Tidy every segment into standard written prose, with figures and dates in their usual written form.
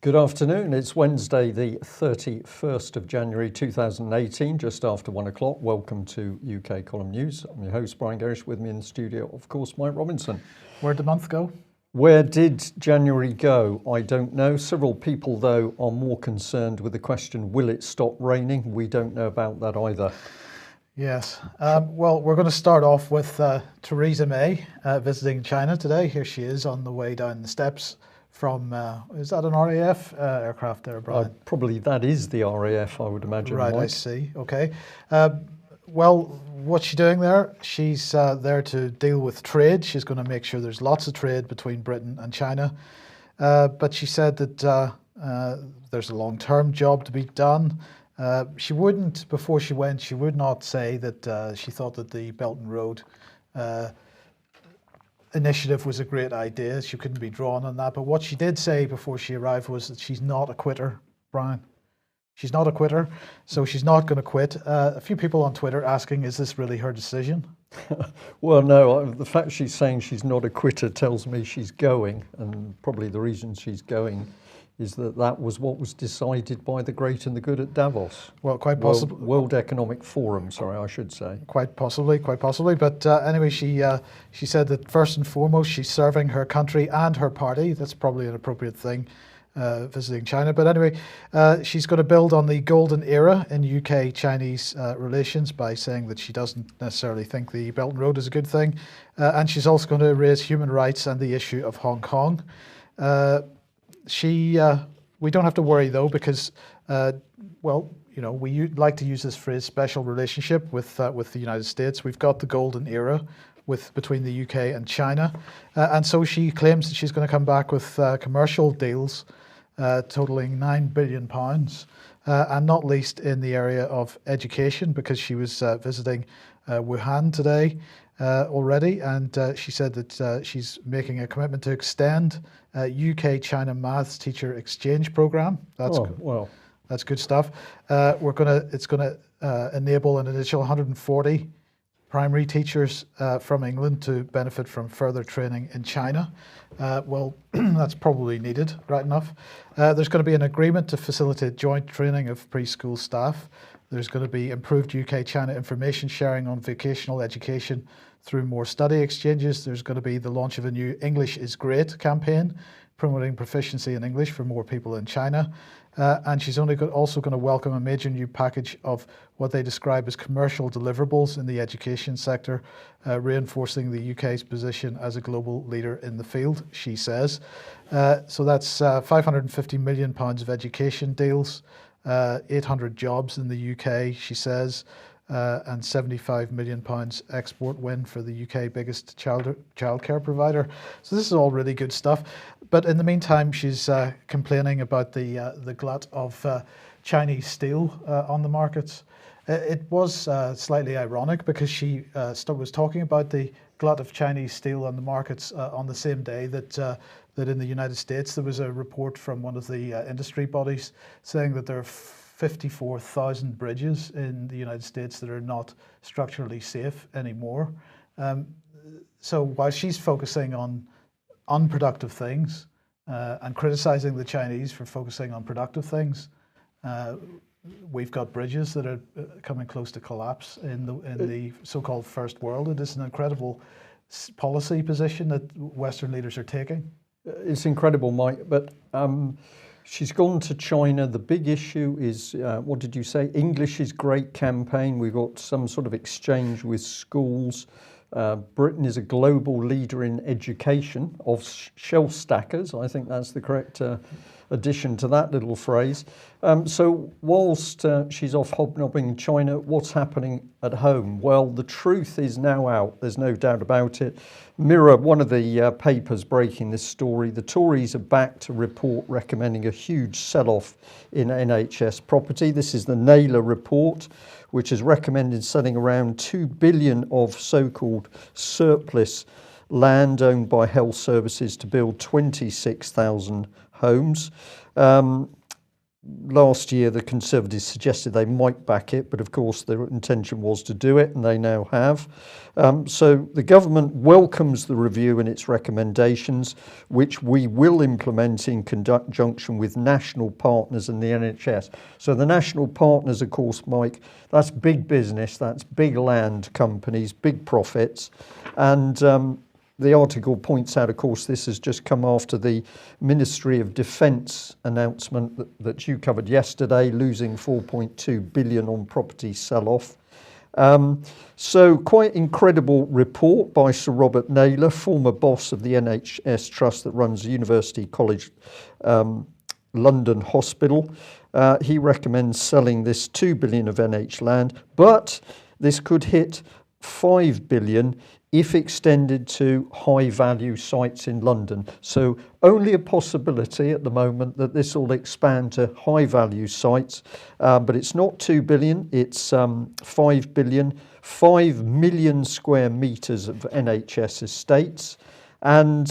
Good afternoon. It's Wednesday, the 31st of January 2018, just after 1 o'clock. Welcome to UK Column News. I'm your host, Brian Gerrish. With me in the studio, of course, Mike Robinson. Where'd the month go? Where did January go? I don't know. Several people, though, are more concerned with the question, will it stop raining? We don't know about that either. Yes. Well, we're going to start off with Treason May visiting China today. Here she is on the way down the steps from, is that an RAF aircraft there, Brian? Probably that is the RAF, I would imagine. Right, Mike. I see. Okay. Well, what's she doing there? She's there to deal with trade. She's going to make sure there's lots of trade between Britain and China. But she said that there's a long-term job to be done. She wouldn't, before she went, she would not say that she thought that the Belt and Road initiative was a great idea. She couldn't be drawn on that. But what she did say before she arrived was that she's not a quitter, Brian. She's not a quitter, so she's not going to quit. A few people on Twitter asking, is this really her decision? Well, no, the fact she's saying she's not a quitter tells me she's going, and probably the reason she's going is that that was what was decided by the great and the good at Davos. Well, quite possibly. World Economic Forum, sorry, I should say. Quite possibly. But anyway, she said that first and foremost, she's serving her country and her party. That's probably an appropriate thing, visiting China. But anyway, she's going to build on the golden era in UK-Chinese relations by saying that she doesn't necessarily think the Belt and Road is a good thing. And she's also going to raise human rights and the issue of Hong Kong. We don't have to worry though, because, well, you know, we like to use this phrase special relationship with the United States. We've got the golden era between the UK and China. And so she claims that she's going to come back with commercial deals totaling £9 billion, and not least in the area of education, because she was visiting Wuhan today already, and she said that she's making a commitment to extend UK-China maths teacher exchange program. That's good stuff. It's going to enable an additional 140 primary teachers from England to benefit from further training in China. Well, that's probably needed, right enough. There's going to be an agreement to facilitate joint training of preschool staff. There's going to be improved UK-China information sharing on vocational education through more study exchanges. There's going to be the launch of a new English is Great campaign, promoting proficiency in English for more people in China. And she's also going to welcome a major new package of what they describe as commercial deliverables in the education sector, reinforcing the UK's position as a global leader in the field, she says. So that's £550 million of education deals, 800 jobs in the UK, she says, and £75 million export win for the UK biggest childcare provider. So this is all really good stuff. But in the meantime, she's complaining about the glut of Chinese steel on the markets. It was slightly ironic because she was talking about the glut of Chinese steel on the markets on the same day that in the United States there was a report from one of the industry bodies saying that there are 54,000 bridges in the United States that are not structurally safe anymore. So while she's focusing on unproductive things and criticizing the Chinese for focusing on productive things, we've got bridges that are coming close to collapse in the so-called first world. It is an incredible policy position that Western leaders are taking. It's incredible, Mike, but she's gone to China. The big issue is, what did you say? English is Great campaign. We've got some sort of exchange with schools. Britain is a global leader in education of shelf stackers. I think that's the correct addition to that little phrase. So whilst she's off hobnobbing in China, what's happening at home? Well, the truth is now out. There's no doubt about it. Mirror, one of the papers breaking this story, the Tories are back to report recommending a huge sell-off in NHS property. This is the Naylor report, which has recommended selling around 2 billion of so-called surplus land owned by health services to build 26,000 homes. last year the Conservatives suggested they might back it, but of course their intention was to do it, and they now have. So the government welcomes the review and its recommendations, which we will implement in conjunction with national partners and the NHS. So the national partners, of course, Mike, that's big business, that's big land companies, big profits, and the article points out, of course, this has just come after the Ministry of Defence announcement that you covered yesterday, losing 4.2 billion on property sell-off. So quite incredible report by Sir Robert Naylor, former boss of the NHS Trust that runs University College London Hospital. He recommends selling this 2 billion of NH land, but this could hit 5 billion if extended to high-value sites in London. So only a possibility at the moment that this will expand to high-value sites, but it's not 2 billion, it's 5 billion, 5 million square metres of NHS estates. And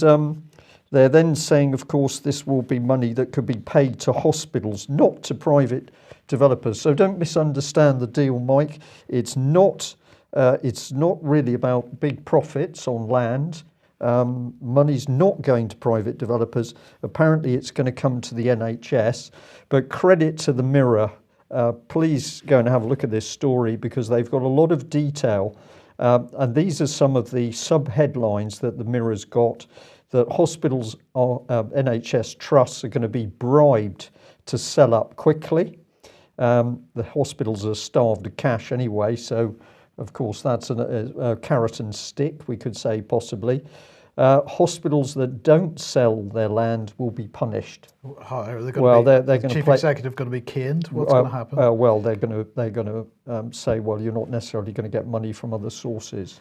they're then saying, of course, this will be money that could be paid to hospitals, not to private developers. So don't misunderstand the deal, Mike. It's not really about big profits on land. Money's not going to private developers. Apparently it's going to come to the NHS. But credit to the Mirror. Please go and have a look at this story, because they've got a lot of detail. And these are some of the sub-headlines that the Mirror's got, that hospitals, NHS trusts, are going to be bribed to sell up quickly. The hospitals are starved of cash anyway, so of course, that's a carrot and stick, we could say, possibly. Hospitals that don't sell their land will be punished. How are they going to be? They're going Chief to Executive going to be caned? What's going to happen? Well, they're going to say, well, you're not necessarily going to get money from other sources.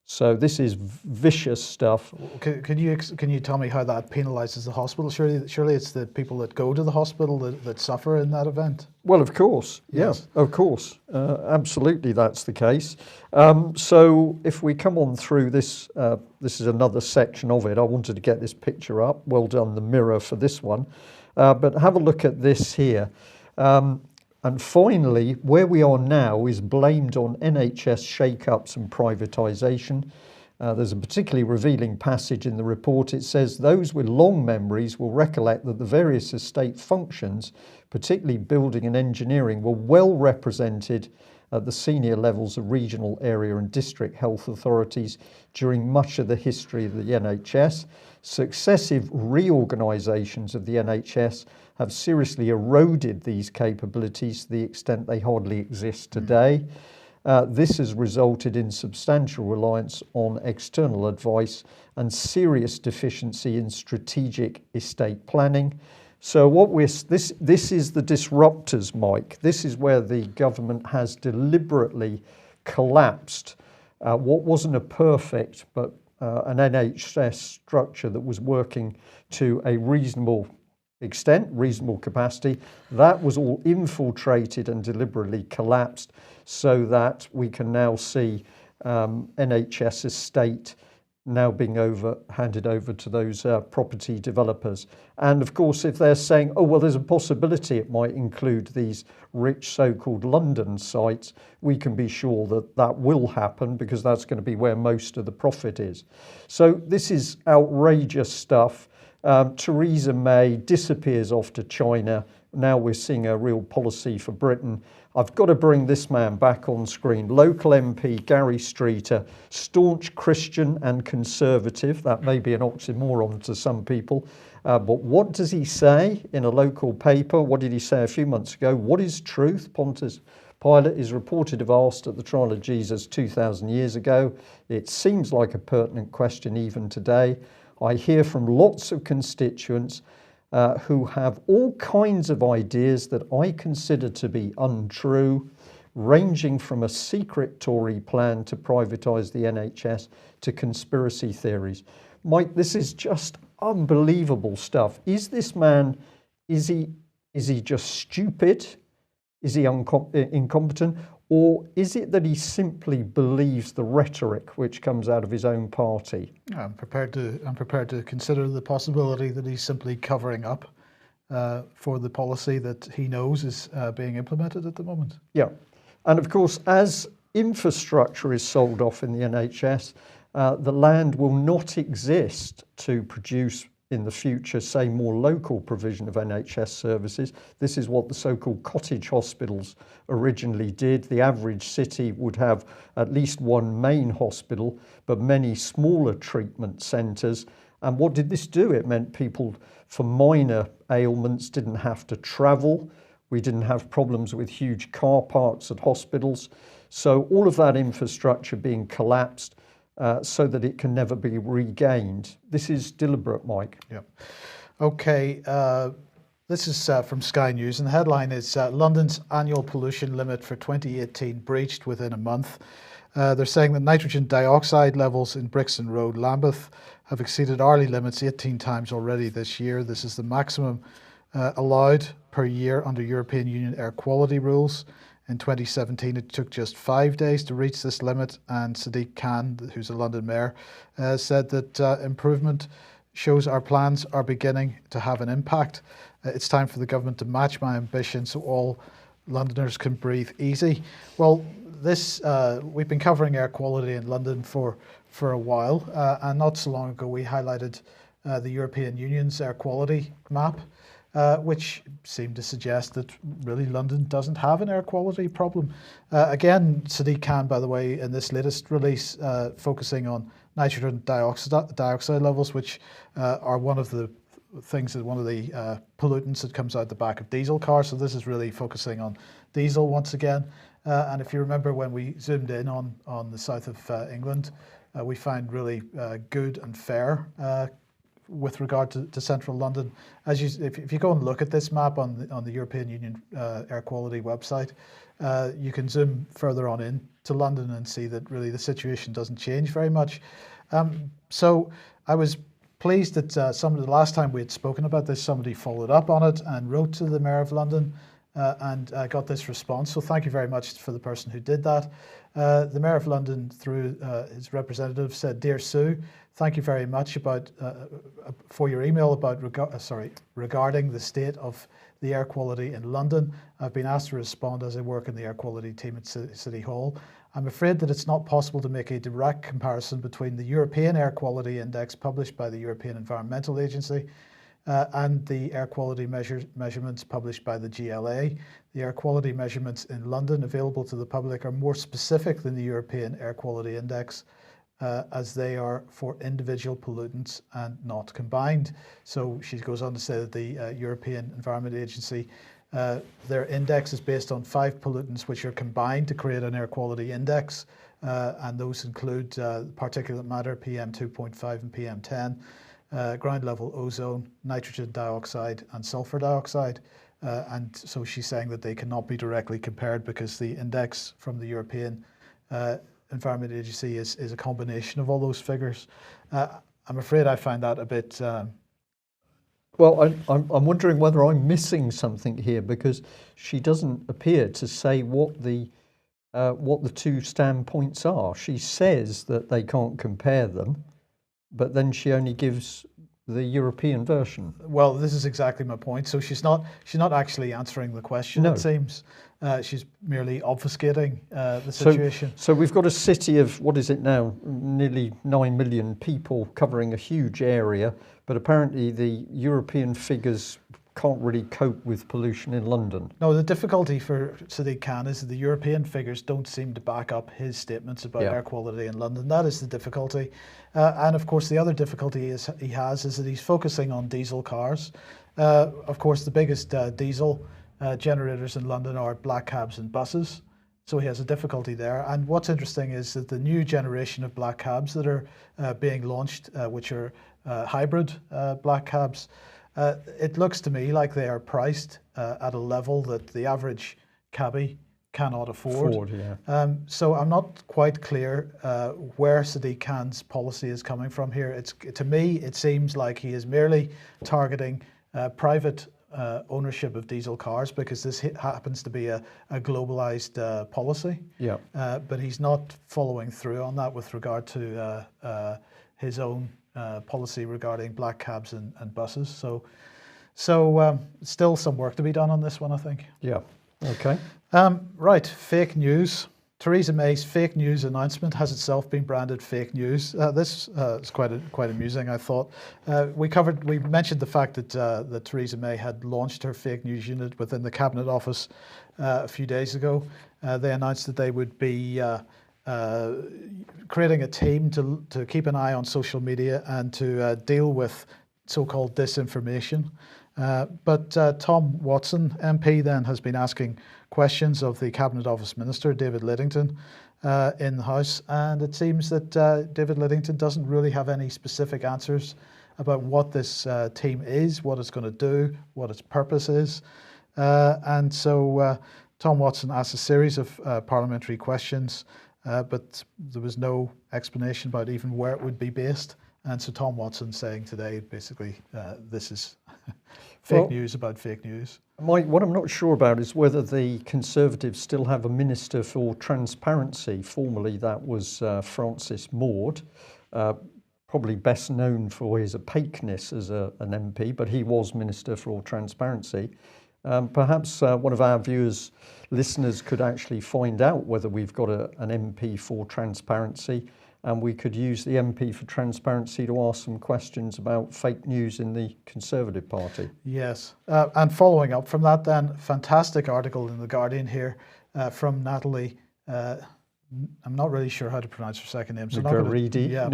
So this is vicious stuff. Can you tell me how that penalises the hospital? Surely it's the people that go to the hospital that suffer in that event. Well, of course, yes, of course, absolutely, that's the case. So if we come on through this, this is another section of it. I wanted to get this picture up. Well done, the Mirror, for this one. But have a look at this here. And finally, where we are now is blamed on NHS shake-ups and privatisation. There's a particularly revealing passage in the report. It says those with long memories will recollect that the various estate functions, particularly building and engineering, were well represented at the senior levels of regional, area and district health authorities during much of the history of the NHS. Successive reorganisations of the NHS have seriously eroded these capabilities to the extent they hardly exist today. This has resulted in substantial reliance on external advice and serious deficiency in strategic estate planning. So this is the disruptors, Mike. This is where the government has deliberately collapsed what wasn't a perfect, but an NHS structure that was working to a reasonable extent, reasonable capacity. That was all infiltrated and deliberately collapsed, so that we can now see NHS estate now being handed over to those property developers. And of course, if they're saying, oh, well, there's a possibility it might include these rich so-called London sites, we can be sure that that will happen, because that's going to be where most of the profit is. So this is outrageous stuff. Theresa May disappears off to China. Now we're seeing a real policy for Britain. I've got to bring this man back on screen. Local MP Gary Streeter, staunch Christian and Conservative. That may be an oxymoron to some people. But what does he say in a local paper? What did he say a few months ago? What is truth? Pontius Pilate is reported to have asked at the trial of Jesus 2,000 years ago. It seems like a pertinent question even today. I hear from lots of constituents who have all kinds of ideas that I consider to be untrue, ranging from a secret Tory plan to privatise the NHS to conspiracy theories. Mike, this is just unbelievable stuff. Is this man, is he just stupid? Is he incompetent? Or is it that he simply believes the rhetoric which comes out of his own party? I'm prepared to consider the possibility that he's simply covering up. for the policy that he knows is being implemented at the moment. Yeah, and of course, as infrastructure is sold off in the NHS, the land will not exist to produce in the future, say, more local provision of NHS services. This is what the so-called cottage hospitals originally did. The average city would have at least one main hospital, but many smaller treatment centres. And what did this do? It meant people for minor ailments didn't have to travel. We didn't have problems with huge car parks at hospitals. So all of that infrastructure being collapsed so that it can never be regained. This is deliberate, Mike. Yeah. Okay. This is from Sky News, and the headline is London's annual pollution limit for 2018 breached within a month. They're saying that nitrogen dioxide levels in Brixton Road, Lambeth, have exceeded hourly limits 18 times already this year. This is the maximum allowed per year under European Union air quality rules. In 2017, it took just 5 days to reach this limit, and Sadiq Khan, who's a London mayor, said that improvement shows our plans are beginning to have an impact. It's time for the government to match my ambition so all Londoners can breathe easy. Well, this we've been covering air quality in London for a while, and not so long ago we highlighted the European Union's air quality map, which seemed to suggest that really London doesn't have an air quality problem. Again, Sadiq Khan, by the way, in this latest release, focusing on nitrogen dioxide levels, which are one of the pollutants that comes out the back of diesel cars. So this is really focusing on diesel once again. And if you remember when we zoomed in on the south of England, we find really good and fair with regard to central London. If you go and look at this map on the European Union air quality website, you can zoom further on in to London and see that really the situation doesn't change very much. So I was pleased that the last time we had spoken about this, somebody followed up on it and wrote to the Mayor of London and got this response. So thank you very much for the person who did that. The Mayor of London, through his representative, said, "Dear Sue, thank you very much for your email regarding the state of the air quality in London. I've been asked to respond as I work in the air quality team at City Hall. I'm afraid that it's not possible to make a direct comparison between the European Air Quality Index published by the European Environmental Agency and the air quality measurements published by the GLA. The air quality measurements in London available to the public are more specific than the European Air Quality Index, as they are for individual pollutants and not combined." So she goes on to say that the European Environment Agency, their index is based on 5 pollutants which are combined to create an air quality index, and those include particulate matter, PM2.5 and PM10, ground level ozone, nitrogen dioxide and sulfur dioxide. And so she's saying that they cannot be directly compared because the index from the European Environment Agency is a combination of all those figures. I'm afraid I find that a bit... Well, I'm wondering whether I'm missing something here, because she doesn't appear to say what the two standpoints are. She says that they can't compare them, but then she only gives the European version. Well, this is exactly my point. So she's not actually answering the question, no. It seems. She's merely obfuscating the situation. So we've got a city of, what is it now, nearly 9 million people covering a huge area, but apparently the European figures can't really cope with pollution in London. No, the difficulty for Sadiq Khan is that the European figures don't seem to back up his statements about air quality in London. That is the difficulty. And of course, the other difficulty he has is that he's focusing on diesel cars. Of course, the biggest diesel generators in London are black cabs and buses. So he has a difficulty there. And what's interesting is that the new generation of black cabs that are being launched, which are hybrid black cabs, it looks to me like they are priced at a level that the average cabbie cannot afford. So I'm not quite clear where Sadiq Khan's policy is coming from here. To me, it seems like he is merely targeting private ownership of diesel cars, because this happens to be a globalized policy. But he's not following through on that with regard to his own policy regarding black cabs and buses. So So still some work to be done on this one, I think. Yeah. Okay. Right, fake news. Theresa May's fake news announcement has itself been branded fake news. This is quite amusing, I thought. We mentioned the fact that Theresa May had launched her fake news unit within the Cabinet Office a few days ago. They announced that they would be creating a team to keep an eye on social media and to deal with so-called disinformation. But Tom Watson, MP, then has been asking questions of the Cabinet Office Minister, David Lidington, in the House. And it seems that David Lidington doesn't really have any specific answers about what this team is, what it's going to do, what its purpose is. And so Tom Watson asked a series of parliamentary questions, but there was no explanation about even where it would be based. And so Tom Watson saying today, basically, this is fake news about fake news. Mike, what I'm not sure about is whether the Conservatives still have a Minister for Transparency. Formerly, that was Francis Maude, probably best known for his opaqueness as an MP, but he was Minister for Transparency. Perhaps one of our listeners could actually find out whether we've got an MP for Transparency, and we could use the MP for Transparency to ask some questions about fake news in the Conservative Party. Yes, and following up from that then, fantastic article in The Guardian here from Natalie, I'm not really sure how to pronounce her second name. So Nugaridi, I'm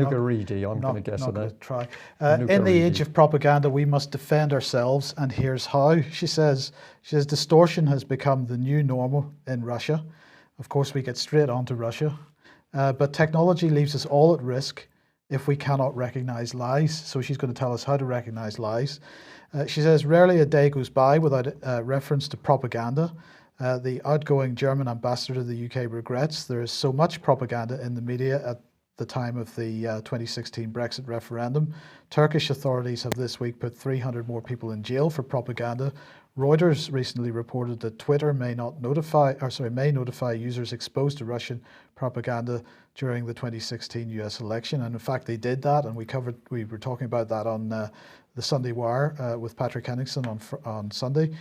going to guess on that. Try. In the age of propaganda, we must defend ourselves, and here's how. She says, distortion has become the new normal in Russia. Of course, we get straight on to Russia. But technology leaves us all at risk if we cannot recognize lies. So she's going to tell us how to recognize lies. She says, rarely a day goes by without reference to propaganda. The outgoing German ambassador to the UK regrets there is so much propaganda in the media at the time of the 2016 Brexit referendum. Turkish authorities have this week put 300 more people in jail for propaganda. Reuters recently reported that Twitter may notify users exposed to Russian propaganda during the 2016 US election. And in fact, they did that, and we were talking about that on the Sunday Wire with Patrick Henningsen on Sunday.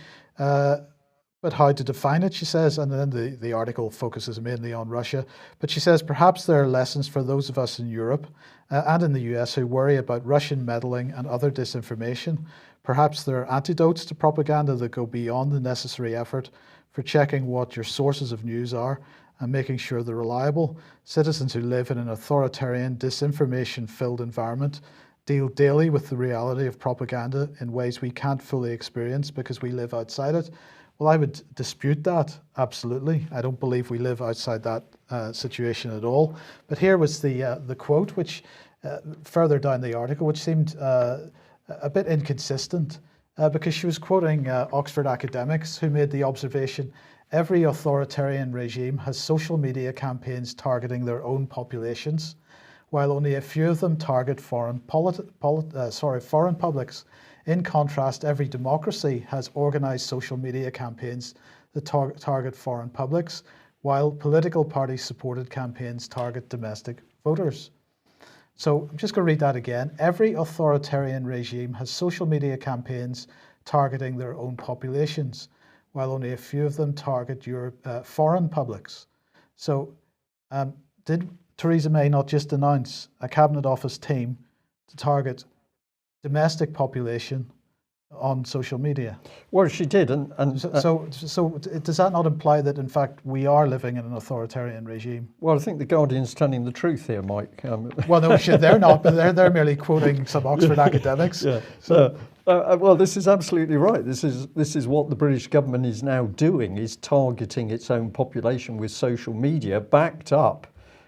But how to define it, she says, and then the article focuses mainly on Russia. But she says perhaps there are lessons for those of us in Europe and in the US who worry about Russian meddling and other disinformation. Perhaps there are antidotes to propaganda that go beyond the necessary effort for checking what your sources of news are and making sure they're reliable. Citizens who live in an authoritarian, disinformation-filled environment deal daily with the reality of propaganda in ways we can't fully experience because we live outside it. Well, I would dispute that, absolutely. I don't believe we live outside that situation at all. But here was the quote, which further down the article, which seemed a bit inconsistent because she was quoting Oxford academics who made the observation, every authoritarian regime has social media campaigns targeting their own populations, while only a few of them target foreign publics. In contrast, every democracy has organized social media campaigns that target foreign publics, while political party-supported campaigns target domestic voters. So I'm just going to read that again. Every authoritarian regime has social media campaigns targeting their own populations, while only a few of them target foreign publics. So did Theresa May not just announce a Cabinet Office team to target domestic population on social media? Well, she did, so does that not imply that in fact we are living in an authoritarian regime? Well, I think the Guardian's telling the truth here, Mike. Well, no, they're not, but they're merely quoting some Oxford academics. Yeah. Well, this is absolutely right. This is what the British government is now doing: is targeting its own population with social media, backed up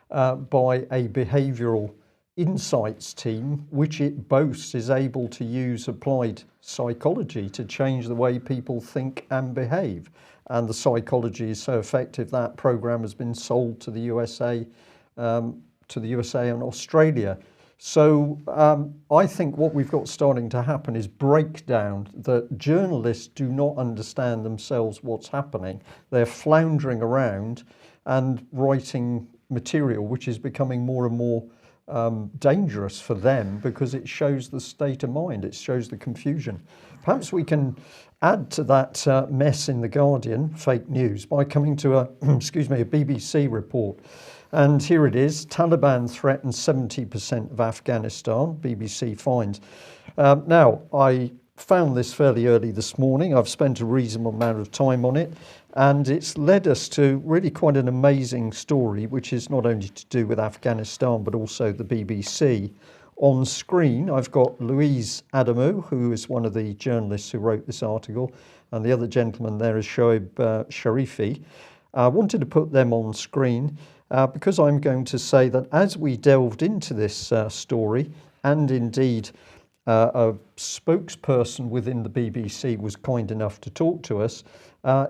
by a behavioural insights team, which it boasts is able to use applied psychology to change the way people think and behave. And the psychology is so effective that program has been sold to the USA, and Australia. So I think what we've got starting to happen is breakdown that journalists do not understand themselves what's happening. They're floundering around and writing material which is becoming more and more dangerous for them because it shows the state of mind, it shows the confusion. Perhaps we can add to that mess in The Guardian, fake news, by coming to a, excuse me, a BBC report. And here it is: Taliban threatens 70% of Afghanistan, BBC finds. Now, I found this fairly early this morning. I've spent a reasonable amount of time on it, and it's led us to really quite an amazing story, which is not only to do with Afghanistan, but also the BBC. On screen, I've got Louise Adamu, who is one of the journalists who wrote this article, and the other gentleman there is Shoaib Sharifi. I wanted to put them on screen because I'm going to say that as we delved into this story, and indeed a spokesperson within the BBC was kind enough to talk to us,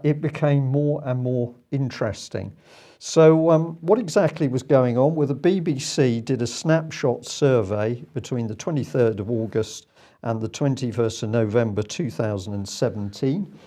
it became more and more interesting. So what exactly was going on? Well, the BBC did a snapshot survey between the 23rd of August and the 21st of November 2017.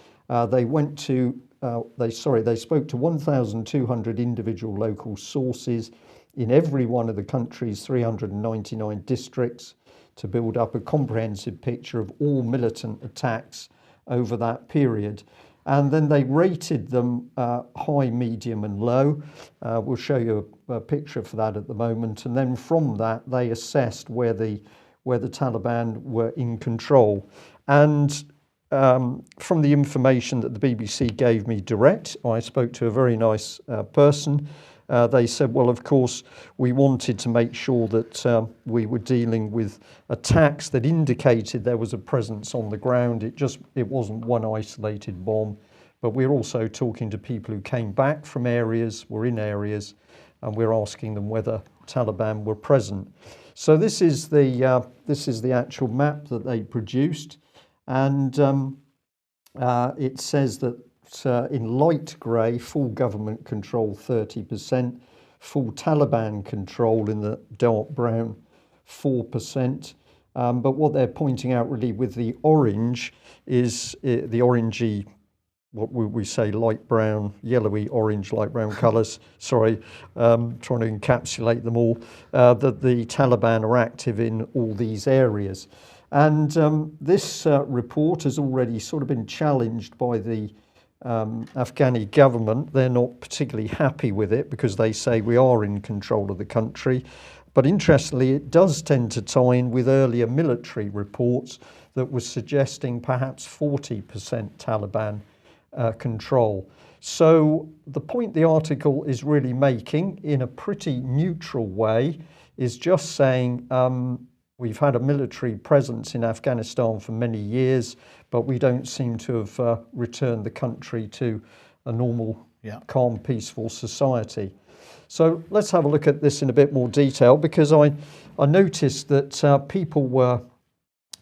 They spoke to 1,200 individual local sources in every one of the country's 399 districts to build up a comprehensive picture of all militant attacks over that period. And then they rated them high, medium and low. We'll show you a picture for that at the moment. And then from that, they assessed where the Taliban were in control. And from the information that the BBC gave me direct, I spoke to a very nice person. They said, well, of course, we wanted to make sure that we were dealing with attacks that indicated there was a presence on the ground. It wasn't one isolated bomb, but we're also talking to people who came back from areas, were in areas, and we're asking them whether Taliban were present. So this is the actual map that they produced, and it says that in light grey, full government control 30%, full Taliban control in the dark brown 4%. But what they're pointing out really with the orange is the orangey, what would we say, light brown, yellowy, orange, light brown colours. Sorry, trying to encapsulate them all, that the Taliban are active in all these areas. And this report has already sort of been challenged by the Afghani government. They're not particularly happy with it because they say we are in control of the country. But interestingly, it does tend to tie in with earlier military reports that was suggesting perhaps 40% Taliban control. So the point the article is really making in a pretty neutral way is just saying we've had a military presence in Afghanistan for many years, but we don't seem to have returned the country to a normal, calm, peaceful society. So let's have a look at this in a bit more detail, because I noticed that people were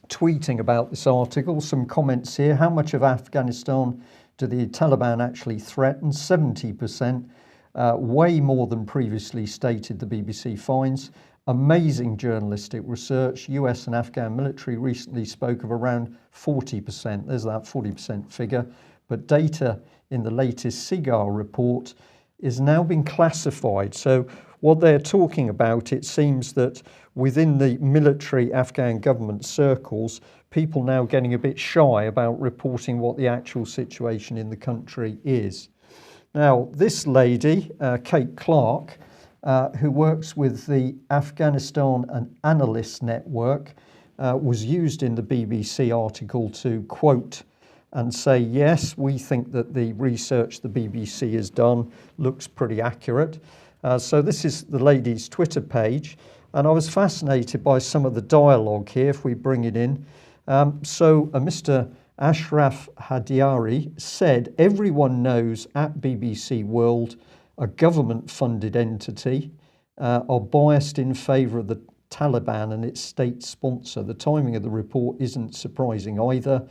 tweeting about this article. Some comments here: how much of Afghanistan do the Taliban actually threaten? 70%, way more than previously stated, the BBC finds. Amazing journalistic research. US and Afghan military recently spoke of around 40%. There's that 40% figure. But data in the latest SIGAR report is now being classified. So what they're talking about, it seems that within the military Afghan government circles, people now getting a bit shy about reporting what the actual situation in the country is. Now, this lady, Kate Clark, who works with the Afghanistan and Analysts network, was used in the BBC article to quote and say, yes, we think that the research the BBC has done looks pretty accurate. So this is the lady's Twitter page, and I was fascinated by some of the dialogue here, if we bring it in. So Mr. Ashraf Hadiari said, everyone knows at BBC World, a government-funded entity, are biased in favour of the Taliban and its state sponsor. The timing of the report isn't surprising either.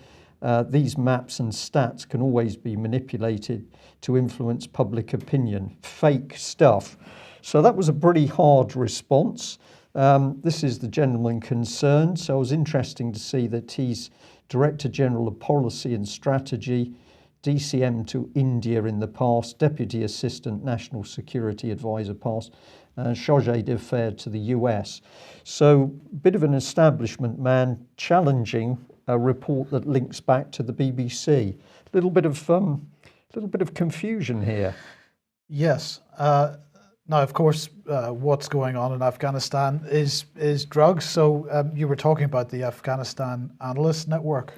These maps and stats can always be manipulated to influence public opinion. Fake stuff. So that was a pretty hard response. This is the gentleman concerned. So it was interesting to see that he's Director General of Policy and Strategy, DCM to India in the past, Deputy Assistant National Security Advisor past, Chargé d'Affaires to the US. So, bit of an establishment man challenging a report that links back to the BBC. Little bit of confusion here. Yes. Now, of course, what's going on in Afghanistan is drugs. So you were talking about the Afghanistan Analysts network.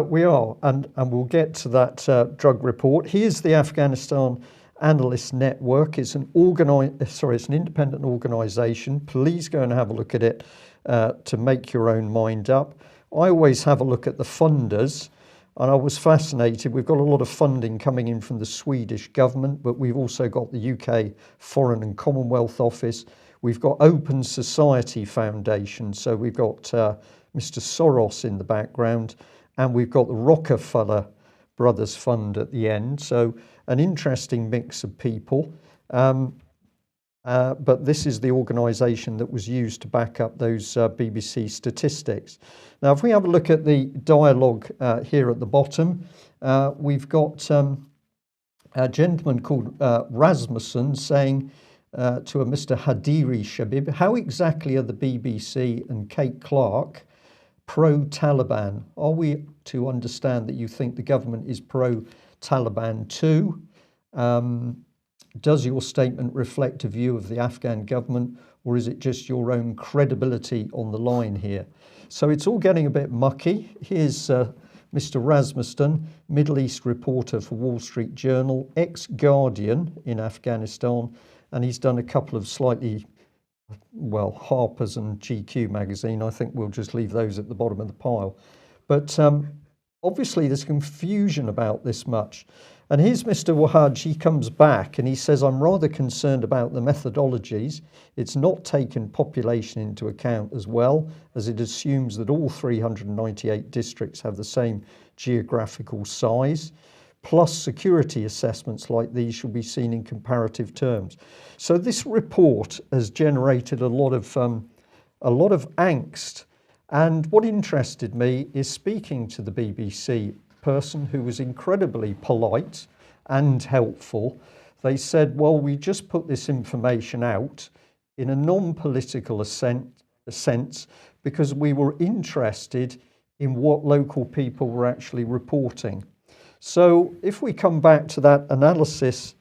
We are, and we'll get to that drug report. Here's the Afghanistan Analysts network. It's an independent organisation. Please go and have a look at it to make your own mind up. I always have a look at the funders, and I was fascinated. We've got a lot of funding coming in from the Swedish government, but we've also got the UK Foreign and Commonwealth Office. We've got Open Society Foundation, so we've got Mr. Soros in the background, and we've got the Rockefeller Brothers Fund at the end. So an interesting mix of people. But this is the organisation that was used to back up those BBC statistics. Now, if we have a look at the dialogue here at the bottom, we've got a gentleman called Rasmussen saying to a Mr. Hadiri Shabib, how exactly are the BBC and Kate Clark pro-Taliban? Are we to understand that you think the government is pro-Taliban too? Does your statement reflect a view of the Afghan government, or is it just your own credibility on the line here? So it's all getting a bit mucky. Here's Mr. Rasmussen, Middle East reporter for Wall Street Journal, ex-Guardian in Afghanistan, and he's done a couple of slightly, well, Harper's and GQ magazine. I think we'll just leave those at the bottom of the pile. But obviously there's confusion about this much. And here's Mr. Wahaj, he comes back and he says, I'm rather concerned about the methodologies. It's not taken population into account as well, as it assumes that all 398 districts have the same geographical size. Plus security assessments like these should be seen in comparative terms. So this report has generated a lot of angst. And what interested me is speaking to the BBC person who was incredibly polite and helpful. They said, well, we just put this information out in a non-political sense because we were interested in what local people were actually reporting. So if we come back to that analysis,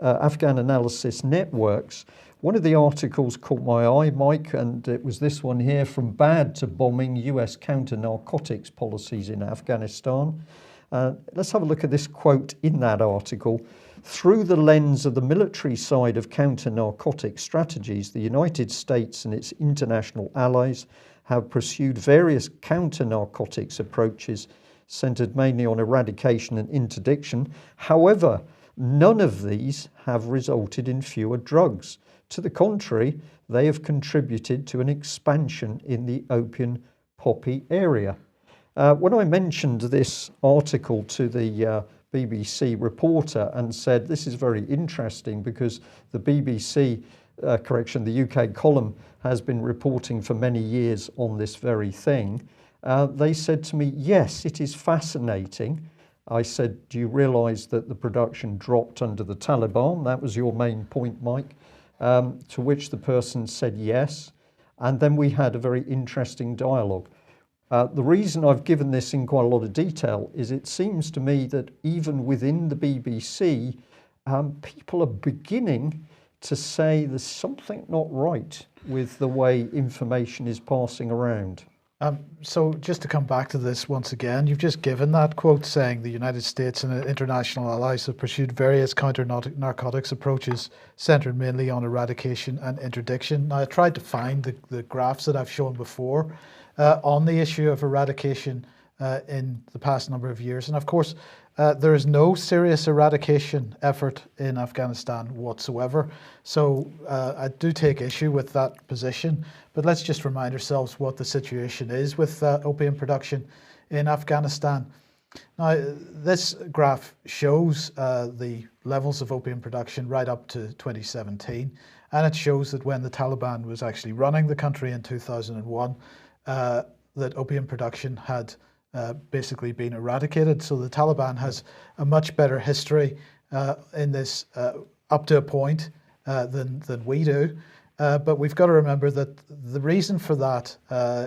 Afghan Analysis Networks, one of the articles caught my eye, Mike, and it was this one here, From Bad to Bombing, US Counter-Narcotics Policies in Afghanistan. Let's have a look at this quote in that article. Through the lens of the military side of counter-narcotic strategies, the United States and its international allies have pursued various counter-narcotics approaches centered mainly on eradication and interdiction. However, none of these have resulted in fewer drugs. To the contrary, they have contributed to an expansion in the opium poppy area. When I mentioned this article to the BBC reporter and said, this is very interesting because the BBC, the UK column has been reporting for many years on this very thing, they said to me, yes, it is fascinating. I said, do you realise that the production dropped under the Taliban? That was your main point, Mike. To which the person said yes. And then we had a very interesting dialogue. The reason I've given this in quite a lot of detail is it seems to me that even within the BBC, people are beginning to say there's something not right with the way information is passing around. So just to come back to this once again, you've just given that quote saying the United States and international allies have pursued various counter-narcotics approaches centered mainly on eradication and interdiction. Now, I tried to find the graphs that I've shown before on the issue of eradication in the past number of years. And of course, there is no serious eradication effort in Afghanistan whatsoever. So I do take issue with that position. But let's just remind ourselves what the situation is with opium production in Afghanistan. Now, this graph shows the levels of opium production right up to 2017. And it shows that when the Taliban was actually running the country in 2001, that opium production had basically been eradicated. So the Taliban has a much better history in this up to a point than we do. But we've got to remember that the reason for that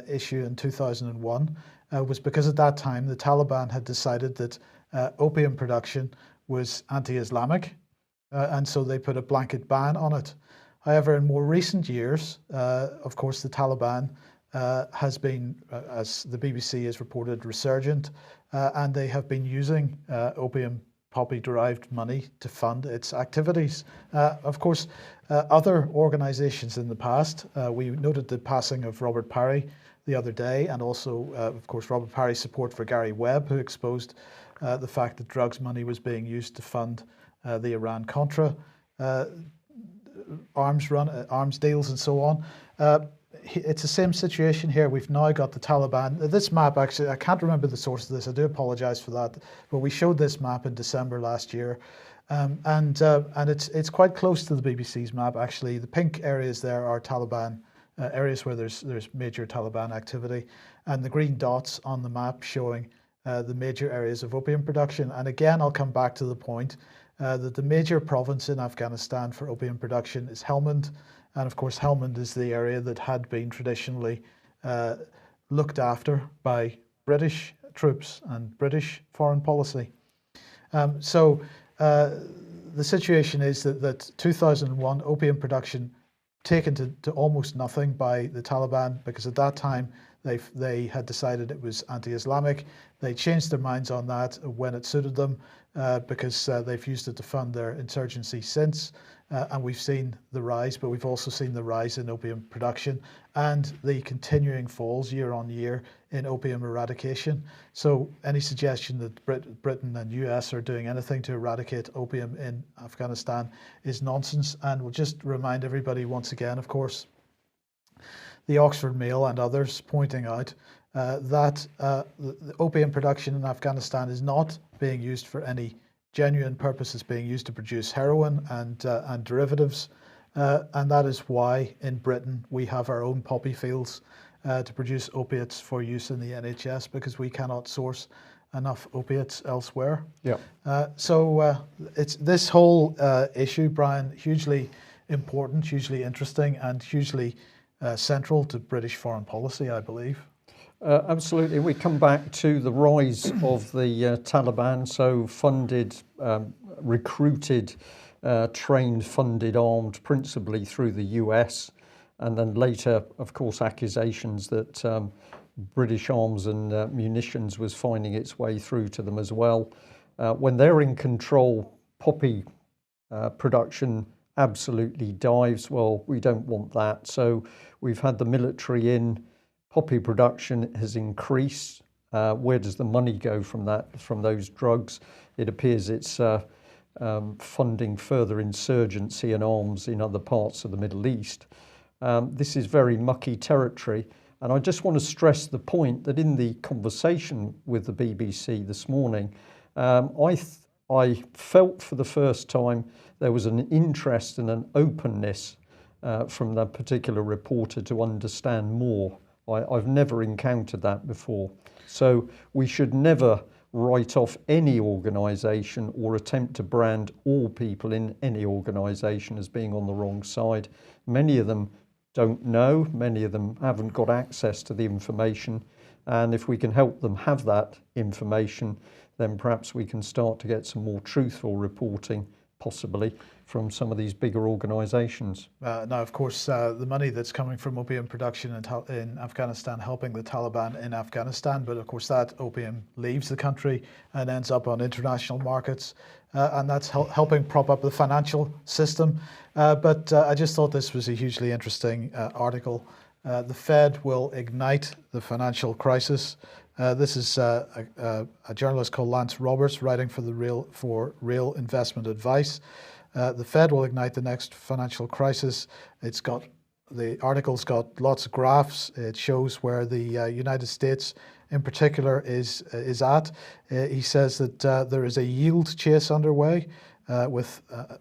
issue in 2001 was because at that time the Taliban had decided that opium production was anti-Islamic, and so they put a blanket ban on it. However, in more recent years, of course, the Taliban has been, as the BBC has reported, resurgent, and they have been using opium poppy-derived money to fund its activities. Of course, other organisations in the past, we noted the passing of Robert Parry the other day, and also, of course, Robert Parry's support for Gary Webb, who exposed the fact that drugs money was being used to fund the Iran-Contra arms deals and so on. It's the same situation here. We've now got the Taliban. This map, actually, I can't remember the source of this. I do apologise for that. But we showed this map in December last year, and it's quite close to the BBC's map. Actually, the pink areas there are Taliban areas where there's major Taliban activity, and the green dots on the map showing the major areas of opium production. And again, I'll come back to the point that the major province in Afghanistan for opium production is Helmand. And of course, Helmand is the area that had been traditionally looked after by British troops and British foreign policy. So the situation is that 2001 opium production taken to almost nothing by the Taliban, because at that time they had decided it was anti-Islamic. They changed their minds on that when it suited them, because they've used it to fund their insurgency since. And we've seen the rise, but we've also seen the rise in opium production and the continuing falls year on year in opium eradication. So any suggestion that Britain and US are doing anything to eradicate opium in Afghanistan is nonsense. And we'll just remind everybody once again, of course, the Oxford Mail and others pointing out that the opium production in Afghanistan is not being used for any genuine purpose. Is being used to produce heroin and derivatives, and that is why in Britain we have our own poppy fields to produce opiates for use in the NHS, because we cannot source enough opiates elsewhere. Yeah. So it's this whole issue, Brian, hugely important, hugely interesting, and hugely central to British foreign policy, I believe. Absolutely. We come back to the rise of the Taliban, so funded, recruited, trained, funded, armed principally through the US, and then later, of course, accusations that British arms and munitions was finding its way through to them as well. When they're in control, poppy production absolutely dives. Well, we don't want that. So we've had the military in. Poppy production has increased. Where does the money go from that, from those drugs? It appears it's funding further insurgency and arms in other parts of the Middle East. This is very mucky territory. And I just want to stress the point that in the conversation with the BBC this morning, I felt for the first time there was an interest and an openness from that particular reporter to understand more. I've never encountered that before. So we should never write off any organisation or attempt to brand all people in any organisation as being on the wrong side. Many of them don't know, many of them haven't got access to the information. And if we can help them have that information, then perhaps we can start to get some more truthful reporting, possibly, from some of these bigger organisations. Now, of course, the money that's coming from opium production in Afghanistan helping the Taliban in Afghanistan, but of course that opium leaves the country and ends up on international markets, and that's helping prop up the financial system. But I just thought this was a hugely interesting article. The Fed will ignite the financial crisis. This is a journalist called Lance Roberts writing for Real Investment Advice. The Fed will ignite the next financial crisis. The article's got lots of graphs. It shows where the United States in particular is at. He says that there is a yield chase underway,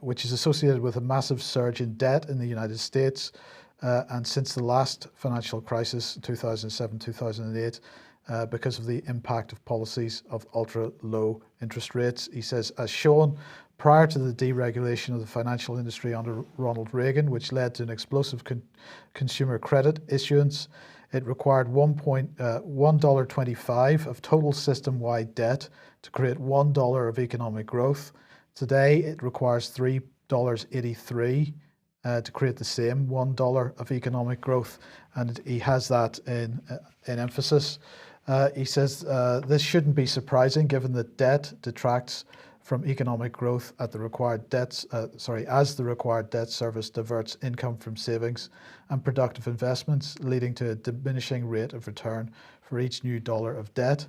which is associated with a massive surge in debt in the United States. And since the last financial crisis, 2007, 2008, because of the impact of policies of ultra-low interest rates. He says, as shown prior to the deregulation of the financial industry under Ronald Reagan, which led to an explosive consumer credit issuance, it required $1.25 of total system-wide debt to create $1 of economic growth. Today, it requires $3.83 to create the same $1 of economic growth, and he has that in emphasis. He says this shouldn't be surprising, given that debt detracts from economic growth at the required debts, as the required debt service diverts income from savings and productive investments, leading to a diminishing rate of return for each new dollar of debt.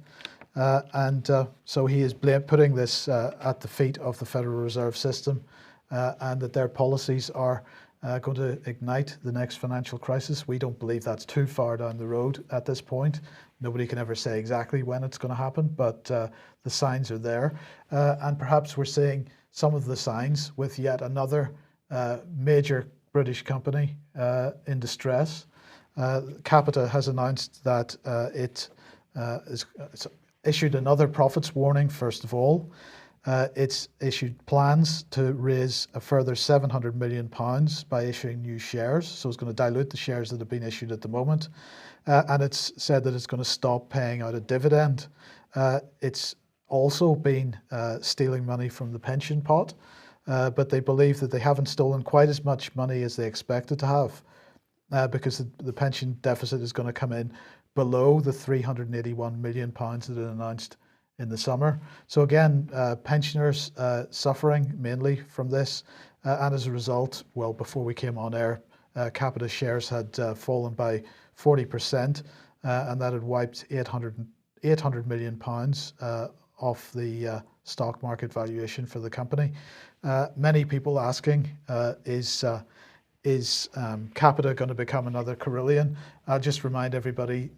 So he is putting this at the feet of the Federal Reserve System, and that their policies are going to ignite the next financial crisis. We don't believe that's too far down the road at this point. Nobody can ever say exactly when it's going to happen, but the signs are there. And perhaps we're seeing some of the signs with yet another major British company in distress. Capita has announced that it's issued another profits warning, first of all. It's issued plans to raise a further £700 million by issuing new shares. So it's going to dilute the shares that have been issued at the moment. And it's said that it's going to stop paying out a dividend. It's also been stealing money from the pension pot, but they believe that they haven't stolen quite as much money as they expected to have, because the pension deficit is going to come in below the £381 million that it announced in the summer. So again, pensioners suffering mainly from this, and as a result, well, before we came on air, Capita shares had fallen by 40%, and that had wiped £800 million off the stock market valuation for the company. Many people asking, is Capita going to become another Carillion? I'll just remind everybody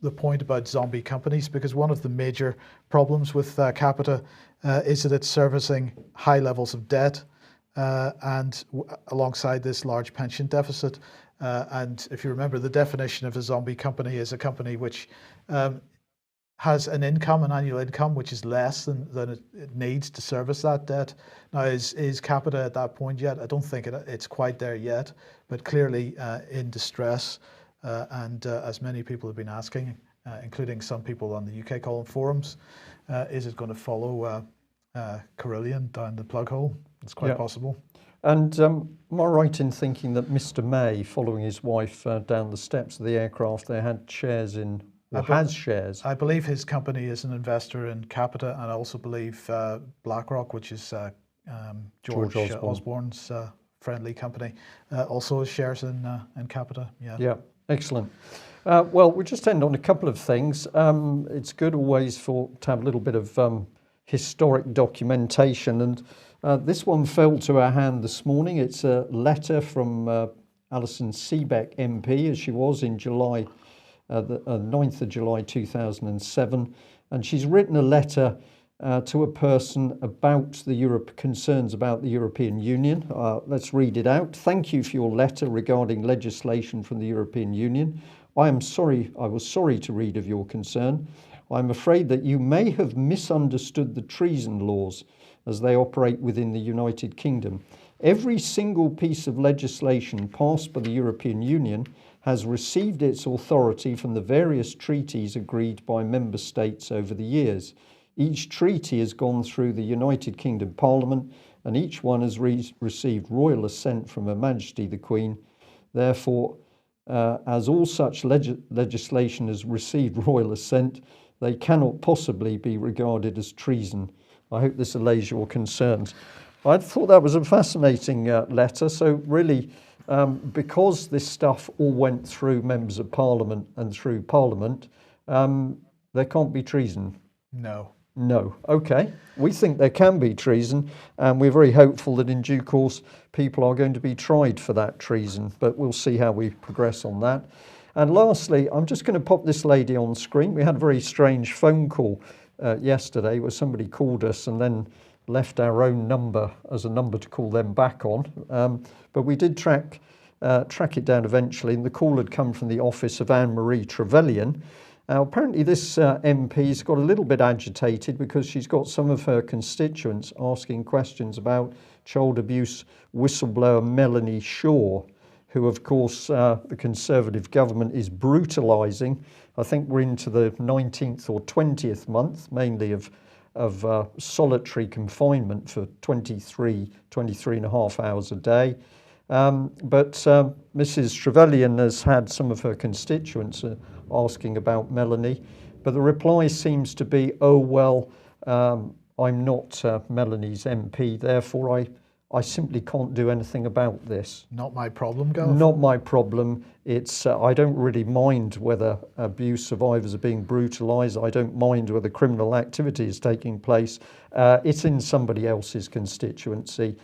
the point about zombie companies, because one of the major problems with Capita is that it's servicing high levels of debt, and alongside this large pension deficit. And if you remember, the definition of a zombie company is a company which has an annual income, which is less than it needs to service that debt. Now, is Capita at that point yet? I don't think it's quite there yet, but clearly in distress. And as many people have been asking, including some people on the UK column forums, is it going to follow Carillion down the plug hole? It's quite possible. And am I right in thinking that Mr. May, following his wife down the steps of the aircraft, they had shares in, or has shares? I believe his company is an investor in Capita, and I also believe BlackRock, which is George Osborne's friendly company, also has shares in Capita. Yeah, excellent. Well, we'll just end on a couple of things. It's good always to have a little bit of historic documentation, and this one fell to our hand this morning. It's a letter from Alison Seebeck MP, as she was in July, the 9th of July 2007, and she's written a letter to a person about the concerns about the European Union. Let's read it out. Thank you for your letter regarding legislation from the European Union. I was sorry to read of your concern. I'm afraid that you may have misunderstood the treason laws as they operate within the United Kingdom. Every single piece of legislation passed by the European Union has received its authority from the various treaties agreed by member states over the years. Each treaty has gone through the United Kingdom Parliament, and each one has received royal assent from Her Majesty the Queen. Therefore, as all such legislation has received royal assent, they cannot possibly be regarded as treason. I hope this allays your concerns. I thought that was a fascinating letter. So really, because this stuff all went through members of Parliament and through Parliament, there can't be treason. No. Okay. We think there can be treason, and we're very hopeful that in due course people are going to be tried for that treason, but we'll see how we progress on that. And lastly, I'm just going to pop this lady on screen. We had a very strange phone call yesterday where somebody called us and then left our own number as a number to call them back on. But we did track it down eventually, and the call had come from the office of Anne-Marie Trevelyan. Now, apparently this MP's got a little bit agitated because she's got some of her constituents asking questions about child abuse whistleblower Melanie Shaw, who, of course, the Conservative government is brutalising. I think we're into the 19th or 20th month, mainly of solitary confinement for 23 and a half hours a day. But Mrs. Trevelyan has had some of her constituents asking about Melanie, but the reply seems to be, oh, well, I'm not Melanie's MP, therefore I simply can't do anything about this. Not my problem, Gareth. Not my problem. It's I don't really mind whether abuse survivors are being brutalised. I don't mind whether criminal activity is taking place. It's in somebody else's constituency,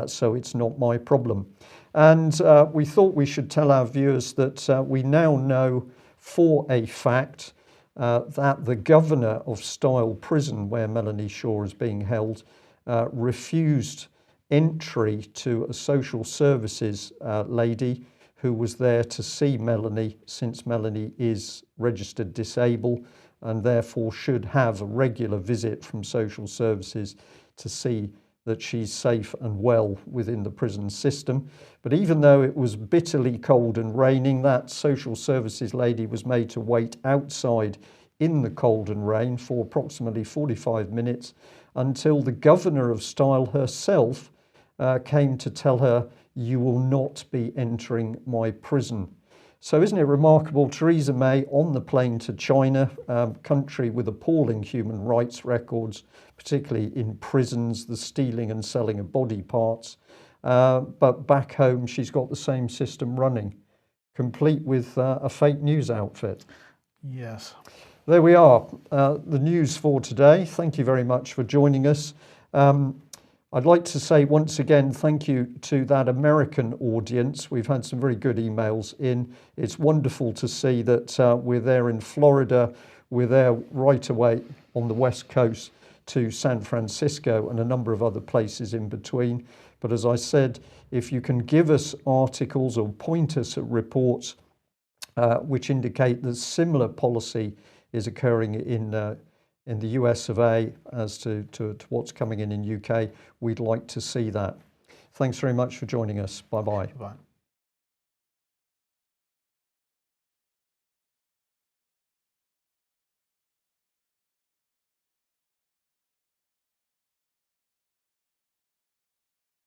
so it's not my problem. And we thought we should tell our viewers that we now know for a fact that the governor of Style Prison, where Melanie Shaw is being held, refused entry to a social services lady who was there to see Melanie, since Melanie is registered disabled and therefore should have a regular visit from social services to see that she's safe and well within the prison system. But even though it was bitterly cold and raining, that social services lady was made to wait outside in the cold and rain for approximately 45 minutes until the governor of Style herself came to tell her, you will not be entering my prison. So isn't it remarkable? Treason May on the plane to China, country with appalling human rights records, particularly in prisons, the stealing and selling of body parts. But back home, she's got the same system running, complete with a fake news outfit. Yes. There we are, the news for today. Thank you very much for joining us. I'd like to say once again thank you to that American audience. We've had some very good emails in. It's wonderful to see that we're there in Florida, we're there right away on the west coast to San Francisco and a number of other places in between. But as I said, if you can give us articles or point us at reports which indicate that similar policy is occurring in the US of A as to what's coming in UK, we'd like to see that. Thanks very much for joining us. Bye-bye. Bye.